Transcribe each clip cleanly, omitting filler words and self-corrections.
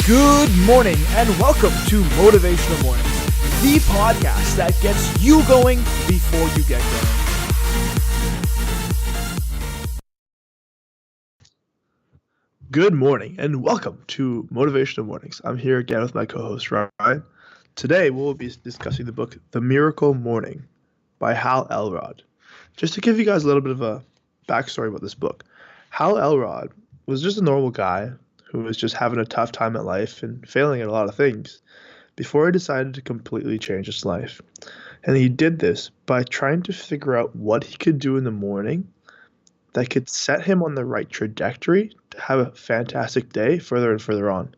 Good morning and welcome to Motivational Mornings, the podcast that gets you going before you get going. Good morning and welcome to Motivational Mornings. I'm here again with my co-host Ryan. Today we'll be discussing the book The Miracle Morning by Hal Elrod. Just to give you guys a little bit of a backstory about this book, Hal Elrod was just a normal guy who was just having a tough time at life and failing at a lot of things before he decided to completely change his life. And he did this by trying to figure out what he could do in the morning that could set him on the right trajectory to have a fantastic day further and further on.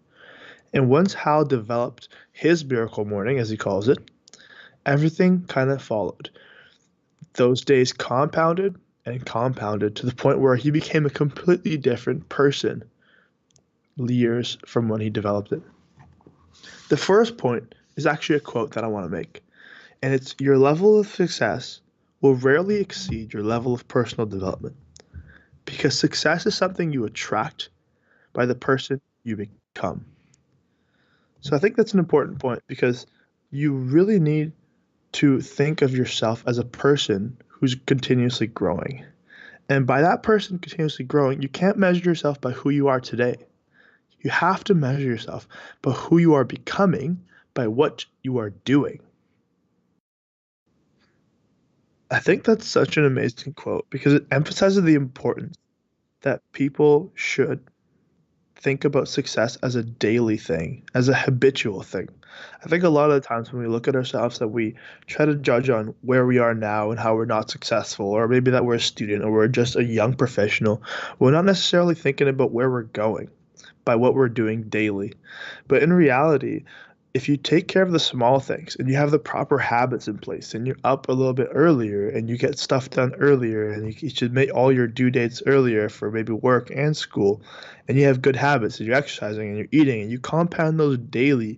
And once Hal developed his miracle morning, as he calls it, everything kind of followed. Those days compounded and compounded to the point where he became a completely different person years from when he developed it. The first point is actually a quote that I want to make, and it's your level of success will rarely exceed your level of personal development, because success is something you attract by the person you become. So I think that's an important point because you really need to think of yourself as a person who's continuously growing. And by that person continuously growing, you can't measure yourself by who you are today. You have to measure yourself by who you are becoming, by what you are doing. I think that's such an amazing quote because it emphasizes the importance that people should think about success as a daily thing, as a habitual thing. I think a lot of the times when we look at ourselves that we try to judge on where we are now and how we're not successful, or maybe that we're a student or we're just a young professional, we're not necessarily thinking about where we're going by what we're doing daily. But in reality, if you take care of the small things and you have the proper habits in place and you're up a little bit earlier and you get stuff done earlier and you should make all your due dates earlier for maybe work and school, and you have good habits and you're exercising and you're eating and you compound those daily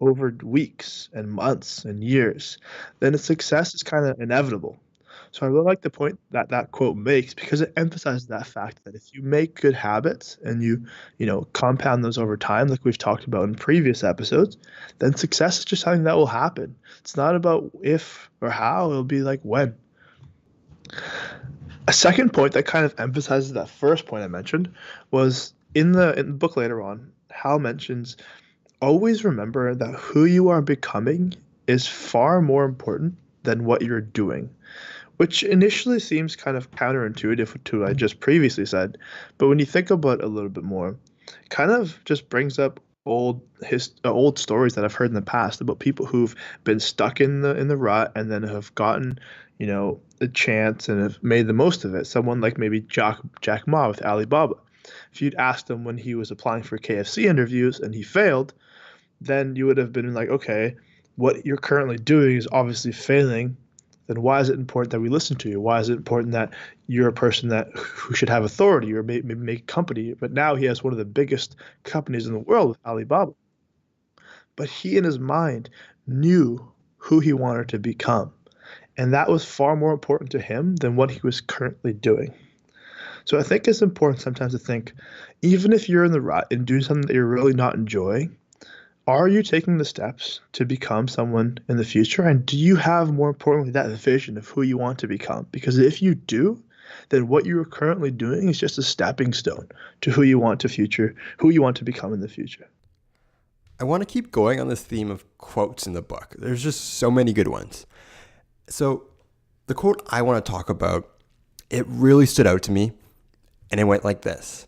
over weeks and months and years, then the success is kind of inevitable. So I really like the point that that quote makes because it emphasizes that fact that if you make good habits and you compound those over time, like we've talked about in previous episodes, then success is just something that will happen. It's not about if or how, it'll be like when. A second point that kind of emphasizes that first point I mentioned was in the book later on, Hal mentions always remember that who you are becoming is far more important than what you're doing, which initially seems kind of counterintuitive to what I just previously said. But when you think about it a little bit more, it kind of just brings up old stories that I've heard in the past about people who've been stuck in the rut and then have gotten, a chance and have made the most of it. Someone like maybe Jack Ma with Alibaba. If you'd asked him when he was applying for KFC interviews and he failed, then you would have been like, okay, what you're currently doing is obviously failing. Then why is it important that we listen to you? Why is it important that you're a person who should have authority or maybe make a company? But now he has one of the biggest companies in the world with Alibaba. But he in his mind knew who he wanted to become. And that was far more important to him than what he was currently doing. So I think it's important sometimes to think, even if you're in the rut and doing something that you're really not enjoying, are you taking the steps to become someone in the future? And do you have, more importantly, that vision of who you want to become? Because if you do, then what you're currently doing is just a stepping stone to who you want to become in the future. I want to keep going on this theme of quotes in the book. There's just so many good ones. So the quote I want to talk about, it really stood out to me, and it went like this.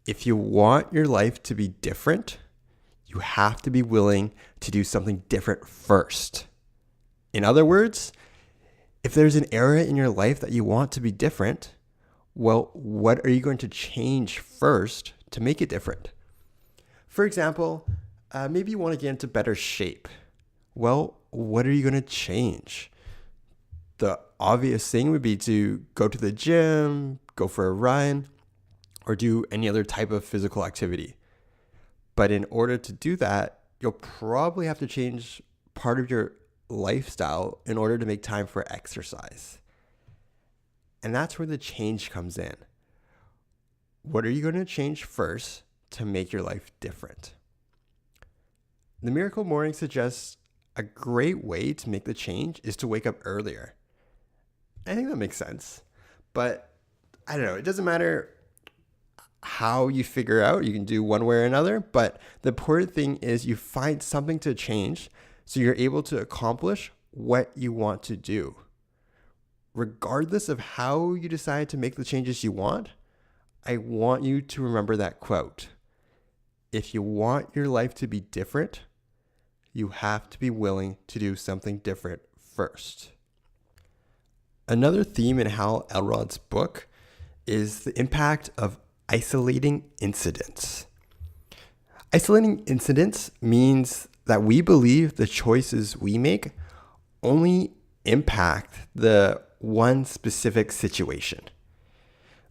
If you want your life to be different, you have to be willing to do something different first. In other words, if there's an area in your life that you want to be different, well, what are you going to change first to make it different? For example, maybe you want to get into better shape. Well, what are you going to change? The obvious thing would be to go to the gym, go for a run, or do any other type of physical activity. But in order to do that, you'll probably have to change part of your lifestyle in order to make time for exercise. And that's where the change comes in. What are you going to change first to make your life different? The Miracle Morning suggests a great way to make the change is to wake up earlier. I think that makes sense. But I don't know, it doesn't matter how you figure out, you can do one way or another, but the important thing is you find something to change so you're able to accomplish what you want to do. Regardless of how you decide to make the changes you want, I want you to remember that quote. If you want your life to be different, you have to be willing to do something different first. Another theme in Hal Elrod's book is the impact of isolating incidents. Isolating incidents means that we believe the choices we make only impact the one specific situation.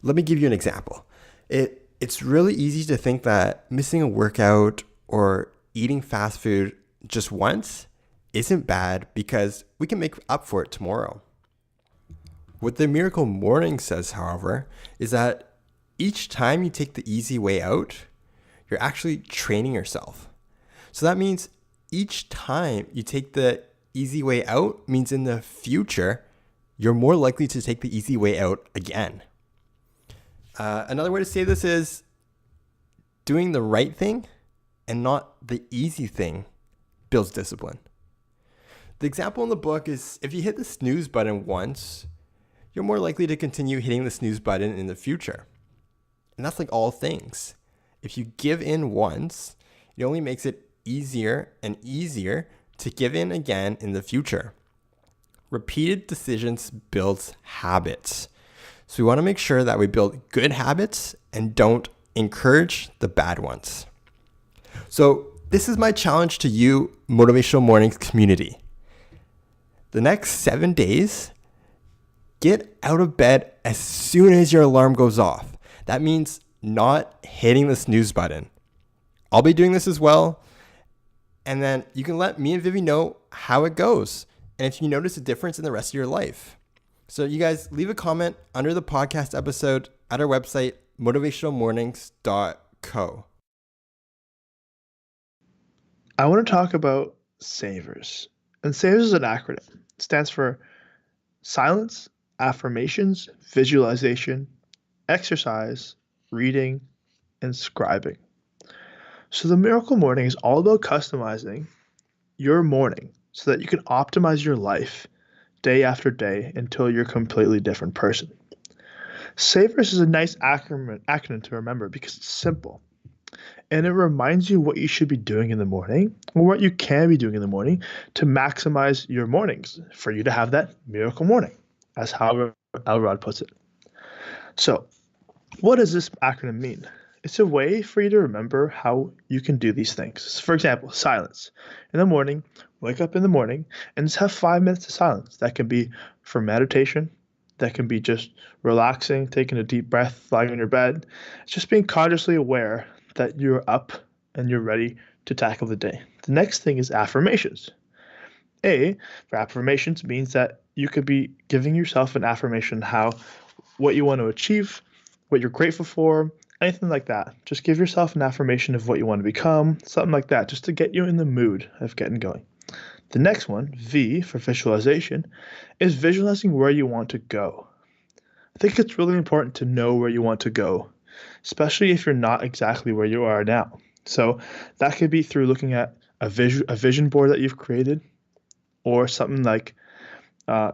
Let me give you an example. It's really easy to think that missing a workout or eating fast food just once isn't bad because we can make up for it tomorrow. What the Miracle Morning says, however, is that each time you take the easy way out, you're actually training yourself. So that means each time you take the easy way out means in the future, you're more likely to take the easy way out again. Another way to say this is doing the right thing and not the easy thing builds discipline. The example in the book is if you hit the snooze button once, you're more likely to continue hitting the snooze button in the future. And that's like all things. If you give in once, it only makes it easier and easier to give in again in the future. Repeated decisions builds habits. So we want to make sure that we build good habits and don't encourage the bad ones. So this is my challenge to you, Motivational Mornings community. The next 7 days, get out of bed as soon as your alarm goes off. That means not hitting the snooze button. I'll be doing this as well. And then you can let me and Vivi know how it goes and if you notice a difference in the rest of your life. So you guys leave a comment under the podcast episode at our website, motivationalmornings.co. I want to talk about SAVERS. And SAVERS is an acronym. It stands for silence, affirmations, visualization, exercise, reading, and scribing. So the Miracle Morning is all about customizing your morning so that you can optimize your life day after day until you're a completely different person. SAVERS is a nice acronym to remember because it's simple. And it reminds you what you should be doing in the morning or what you can be doing in the morning to maximize your mornings for you to have that miracle morning, as Hal Elrod puts it. So, what does this acronym mean? It's a way for you to remember how you can do these things. For example, silence. In the morning, wake up in the morning and just have 5 minutes of silence. That can be for meditation. That can be just relaxing, taking a deep breath, lying on your bed. It's just being consciously aware that you're up and you're ready to tackle the day. The next thing is affirmations. A for affirmations means that you could be giving yourself an affirmation what you want to achieve, what you're grateful for, anything like that. Just give yourself an affirmation of what you want to become, something like that, just to get you in the mood of getting going. The next one, V for visualization, is visualizing where you want to go. I think it's really important to know where you want to go, especially if you're not exactly where you are now. So that could be through looking at a vision board that you've created, or something like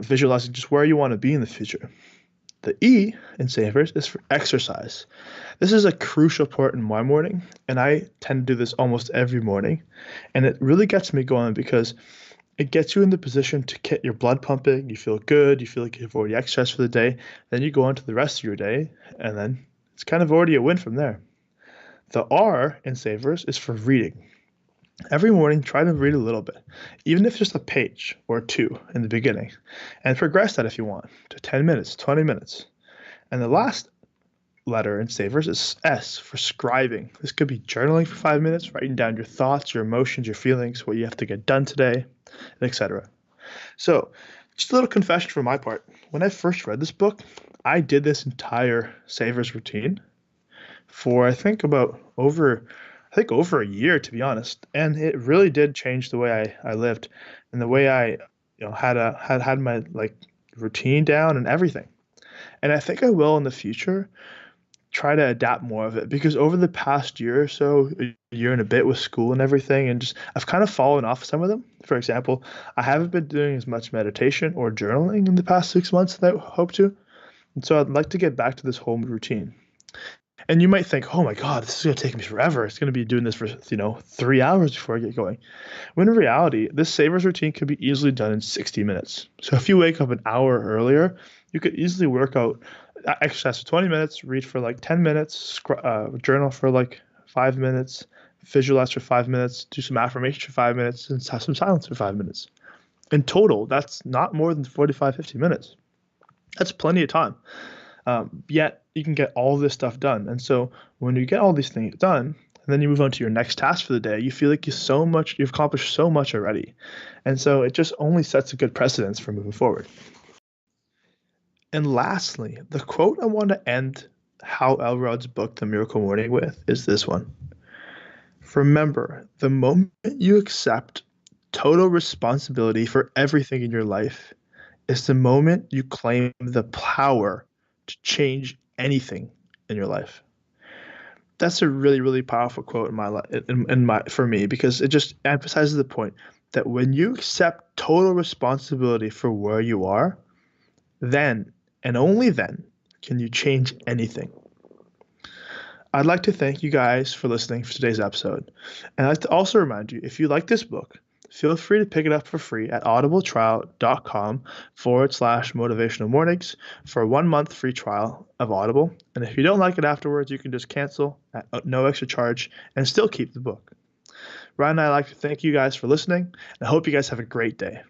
visualizing just where you want to be in the future. The E in SAVERS is for exercise. This is a crucial part in my morning, and I tend to do this almost every morning. And it really gets me going because it gets you in the position to get your blood pumping. You feel good. You feel like you've already exercised for the day. Then you go on to the rest of your day, and then it's kind of already a win from there. The R in SAVERS is for reading. Every morning, try to read a little bit, even if just a page or two in the beginning, and progress that if you want to 10 minutes, 20 minutes. And the last letter in SAVERS is S for scribing. This could be journaling for 5 minutes, writing down your thoughts, your emotions, your feelings, what you have to get done today, etc. So, just a little confession for my part. When I first read this book, I did this entire SAVERS routine for I think about over I think over a year, to be honest. And it really did change the way I lived and the way I, had my like routine down and everything. And I think I will in the future try to adapt more of it because over the past year or so, a year and a bit with school and everything, and just I've kind of fallen off some of them. For example, I haven't been doing as much meditation or journaling in the past 6 months that I hope to. And so I'd like to get back to this whole routine. And you might think, oh my God, this is going to take me forever. It's going to be doing this for, 3 hours before I get going. When in reality, this savers routine could be easily done in 60 minutes. So if you wake up an hour earlier, you could easily work out, exercise for 20 minutes, read for like 10 minutes, journal for like 5 minutes, visualize for 5 minutes, do some affirmation for 5 minutes, and have some silence for 5 minutes. In total, that's not more than 45, 50 minutes. That's plenty of time. Yet you can get all this stuff done. And so when you get all these things done, and then you move on to your next task for the day, you feel like you've accomplished so much already. And so it just only sets a good precedence for moving forward. And lastly, the quote I want to end Hal Elrod's book, The Miracle Morning, with is this one. Remember, the moment you accept total responsibility for everything in your life is the moment you claim the power to change anything in your life. That's a really, really powerful quote in my life, for me, because it just emphasizes the point that when you accept total responsibility for where you are, then and only then can you change anything. I'd like to thank you guys for listening for today's episode. And I'd like to also remind you, if you like this book, feel free to pick it up for free at audibletrial.com/motivational mornings for a 1 month free trial of Audible. And if you don't like it afterwards, you can just cancel at no extra charge and still keep the book. Ryan and I'd like to thank you guys for listening, and I hope you guys have a great day.